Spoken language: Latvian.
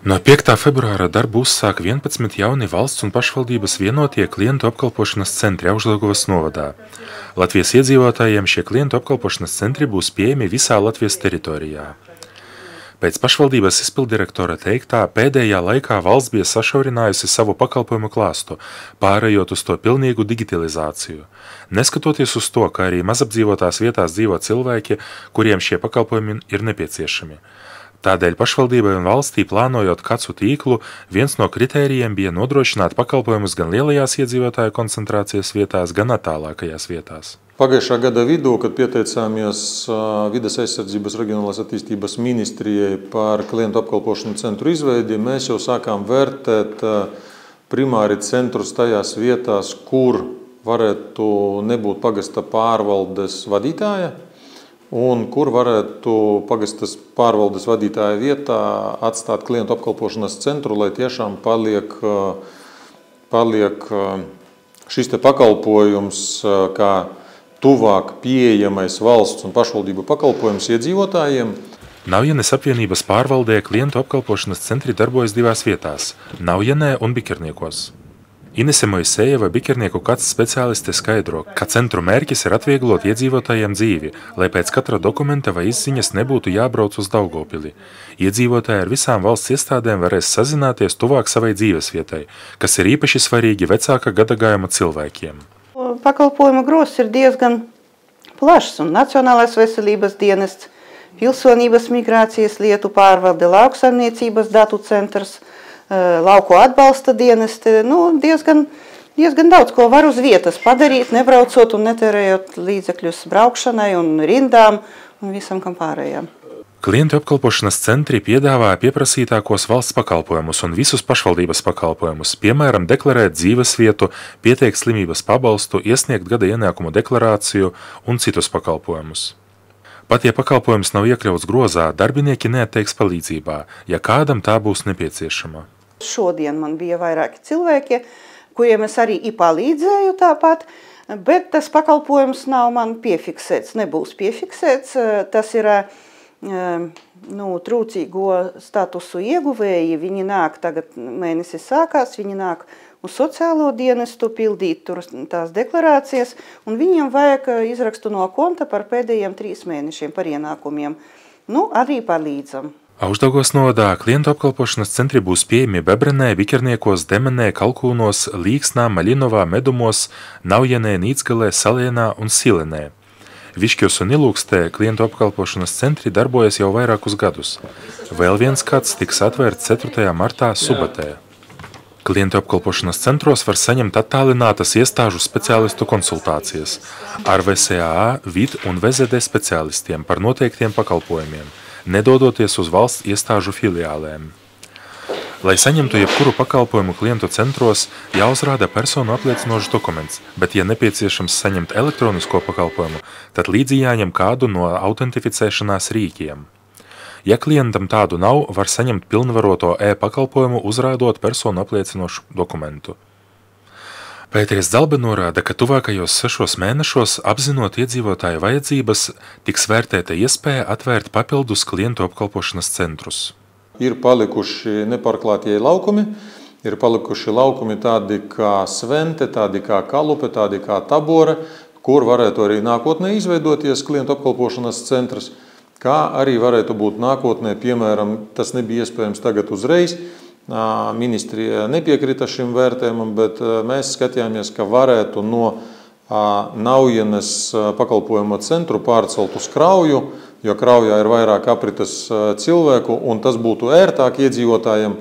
No 5. februāra darbu uzsāk 11 jauni valsts un pašvaldības vienotie klientu apkalpošanas centri Augšdaugavas novadā. Latvijas iedzīvotājiem šie klientu apkalpošanas centri būs pieejami visā Latvijas teritorijā. Pēc pašvaldības izpildirektora teiktā, pēdējā laikā valsts bija sašaurinājusi savu pakalpojumu klāstu, pārējot uz to pilnīgu digitalizāciju. Neskatoties uz to, ka arī mazapdzīvotās vietās dzīvo cilvēki, kuriem šie pakalpojumi ir nepieciešami. Tādēļ pašvaldībai un valstī plānojot kacu tīklu, viens no kritērijiem bija nodrošināt pakalpojumus gan lielajās iedzīvotāju koncentrācijas vietās, gan attālākajās vietās. Pagājušā gada vidū, kad pieteicāmies Vides aizsardzības reģionālās attīstības ministrijai par klientu apkalpošanu centru izveidi, mēs jau sākām vērtēt primāri centrus tajās vietās, kur varētu nebūt pagasta pārvaldes vadītāja, un kur varētu pagastas pārvaldes vadītāja vietā atstāt klientu apkalpošanas centru, lai tiešām paliek šis te pakalpojums kā tuvāk pieejamais valsts un pašvaldību pakalpojums iedzīvotājiem. Naujenes apvienības pārvaldē klientu apkalpošanas centri darbojas divās vietās – Naujenē un Bikerniekos. Inese Moisejeva, Bikernieku kacs speciāliste skaidro, ka centru mērķis ir atvieglot iedzīvotājiem dzīvi, lai pēc katra dokumenta vai izziņas nebūtu jābrauc uz Daugavpili. Iedzīvotāji ar visām valsts iestādēm varēs sazināties tuvāk savai dzīvesvietai, kas ir īpaši svarīgi vecāka gadagājuma cilvēkiem. Pakalpojumu gross ir diezgan plašs, un Nacionālais veselības dienests, Pilsonības migrācijas lietu pārvalde, Lauksaimniecības datu centrs, Lauku atbalsta dienesti, diezgan daudz ko var uz vietas padarīt, nebraucot un netērējot līdzekļus braukšanai un rindām un visam kam pārējām. Klientu apkalpošanas centri piedāvā pieprasītākos valsts pakalpojumus un visus pašvaldības pakalpojumus, piemēram, deklarēt dzīvesvietu, pieteikt slimības pabalstu, iesniegt gada ienākumu deklarāciju un citus pakalpojumus. Pat ja pakalpojums nav iekļauts grozā, darbinieki neatteiks palīdzībā, ja kādam tā būs nepieciešama. Šodien man bija vairāki cilvēki, kuriem es arī palīdzēju tāpat, bet tas pakalpojums nav man piefiksēts, nebūs piefiksēts. Tas ir trūcīgo statusu ieguvēji, viņi nāk, tagad mēnesis sākās, viņi nāk uz sociālo dienestu pildīt tur tās deklarācijas, un viņiem vajag izrakstu no konta par pēdējiem 3 mēnešiem par ienākumiem. Arī palīdzam. Augšdaugavas novadā klientu apkalpošanas centri būs pieejami Bebrenē, Bikerniekos, Demenē, Kalkūnos, Līksnā, Maļinovā, Medumos, Naujenē, Nīcgalē, Salienā un Silenē. Višķos un Ilūkstē klientu apkalpošanas centri darbojas jau vairākus gadus. Vēl viens kāds tiks atvērts 4. martā Subatē. Klientu apkalpošanas centros var saņemt attālinātas iestāžu speciālistu konsultācijas ar VSAA, VID un VZD speciālistiem par noteiktiem pakalpojumiem, nedodoties uz valsts iestāžu filiālēm. Lai saņemtu jebkuru pakalpojumu klientu centros, jāuzrāda personu apliecinošs dokuments, bet, ja nepieciešams saņemt elektronisko pakalpojumu, tad līdzi jāņem kādu no autentificēšanās rīkiem. Ja klientam tādu nav, var saņemt pilnvaroto e-pakalpojumu, uzrādot personu apliecinošu dokumentu. Pēteris Dzalbe norāda, ka tuvākajos 6 mēnešos, apzinot iedzīvotāju vajadzības, tiks vērtēta iespēja atvērt papildus klientu apkalpošanas centrus. Ir palikuši nepārklātie laukumi, ir palikuši laukumi tādi kā Svente, tādi kā Kalupe, tādi kā Tabore, kur varētu arī nākotnē izveidoties klientu apkalpošanas centrs. Kā arī varētu būt nākotnē, piemēram, tas nebija iespējams tagad uzreiz. Ministrija nepiekrita šim vērtējumam, bet mēs skatījāmies, ka varētu no Naujenes pakalpojuma centru pārcelt uz Krauju, jo Kraujā ir vairāk aprites cilvēku, un tas būtu ērtāk iedzīvotājiem.